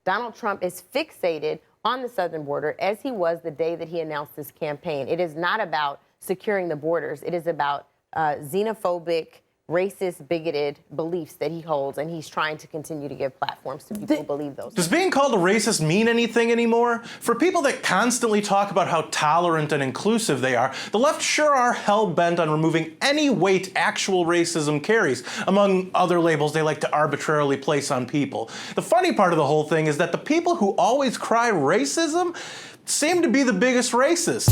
Donald Trump is fixated on the southern border, as he was the day that he announced this campaign. It is not about securing the borders. It is about xenophobic, racist, bigoted beliefs that he holds, and he's trying to continue to give platforms to people who believe those. Does being called a racist mean anything anymore? For people that constantly talk about how tolerant and inclusive they are, the left sure are hell-bent on removing any weight actual racism carries, among other labels they like to arbitrarily place on people. The funny part of the whole thing is that the people who always cry racism seem to be the biggest racists.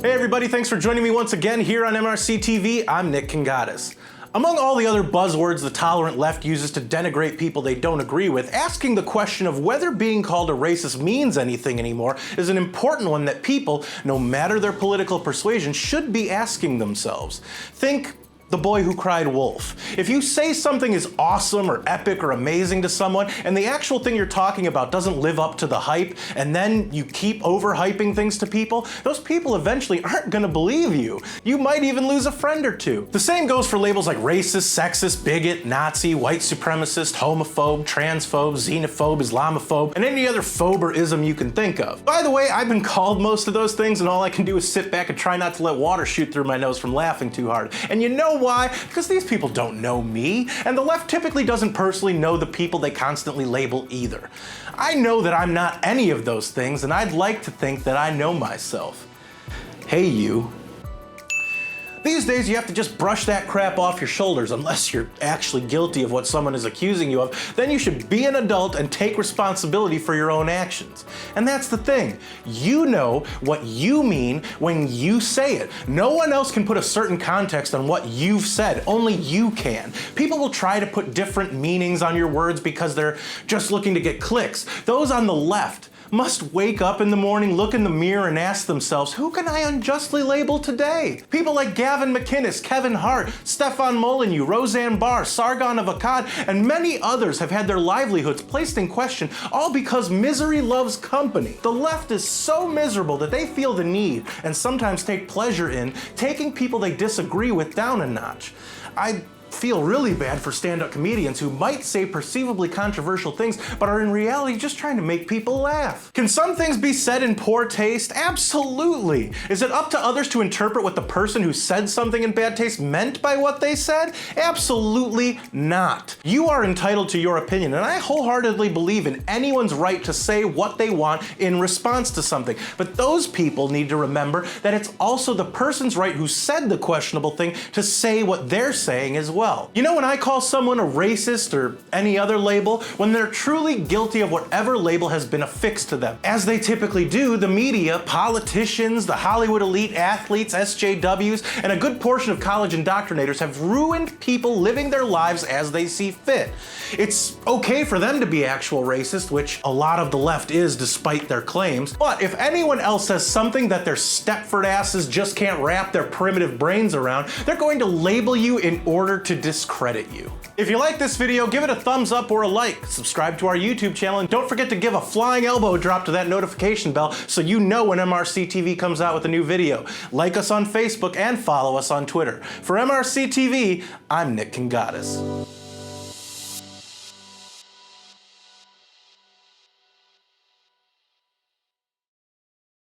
Hey everybody, thanks for joining me once again here on MRC-TV. I'm Nick Kangadis. Among all the other buzzwords the tolerant left uses to denigrate people they don't agree with, asking the question of whether being called a racist means anything anymore is an important one that people, no matter their political persuasion, should be asking themselves. Think the boy who cried wolf. If you say something is awesome or epic or amazing to someone, and the actual thing you're talking about doesn't live up to the hype, and then you keep overhyping things to people, those people eventually aren't gonna believe you. You might even lose a friend or two. The same goes for labels like racist, sexist, bigot, Nazi, white supremacist, homophobe, transphobe, xenophobe, Islamophobe, and any other phobe or ism you can think of. By the way, I've been called most of those things, and all I can do is sit back and try not to let water shoot through my nose from laughing too hard. And you know why? Because these people don't know me, and the left typically doesn't personally know the people they constantly label either. I know that I'm not any of those things, and I'd like to think that I know myself. Hey you. These days you have to just brush that crap off your shoulders unless you're actually guilty of what someone is accusing you of. Then you should be an adult and take responsibility for your own actions. And that's the thing. You know what you mean when you say it. No one else can put a certain context on what you've said. Only you can. People will try to put different meanings on your words because they're just looking to get clicks. Those on the left must wake up in the morning, look in the mirror, and ask themselves, who can I unjustly label today? People like Gavin McInnes, Kevin Hart, Stefan Molyneux, Roseanne Barr, Sargon of Akkad, and many others have had their livelihoods placed in question, all because misery loves company. The left is so miserable that they feel the need, and sometimes take pleasure in, taking people they disagree with down a notch. I feel really bad for stand-up comedians who might say perceivably controversial things but are in reality just trying to make people laugh. Can some things be said in poor taste? Absolutely. Is it up to others to interpret what the person who said something in bad taste meant by what they said? Absolutely not. You are entitled to your opinion, and I wholeheartedly believe in anyone's right to say what they want in response to something. But those people need to remember that it's also the person's right who said the questionable thing to say what they're saying as well. You know when I call someone a racist or any other label? When they're truly guilty of whatever label has been affixed to them. As they typically do, the media, politicians, the Hollywood elite, athletes, SJWs, and a good portion of college indoctrinators have ruined people living their lives as they see fit. It's okay for them to be actual racist, which a lot of the left is despite their claims, but if anyone else says something that their Stepford asses just can't wrap their primitive brains around, they're going to label you in order to discredit you. If you like this video, give it a thumbs up or a like, subscribe to our YouTube channel, and don't forget to give a flying elbow drop to that notification bell so you know when MRC-TV comes out with a new video. Like us on Facebook and follow us on Twitter. For MRC-TV, I'm Nick Kangadis.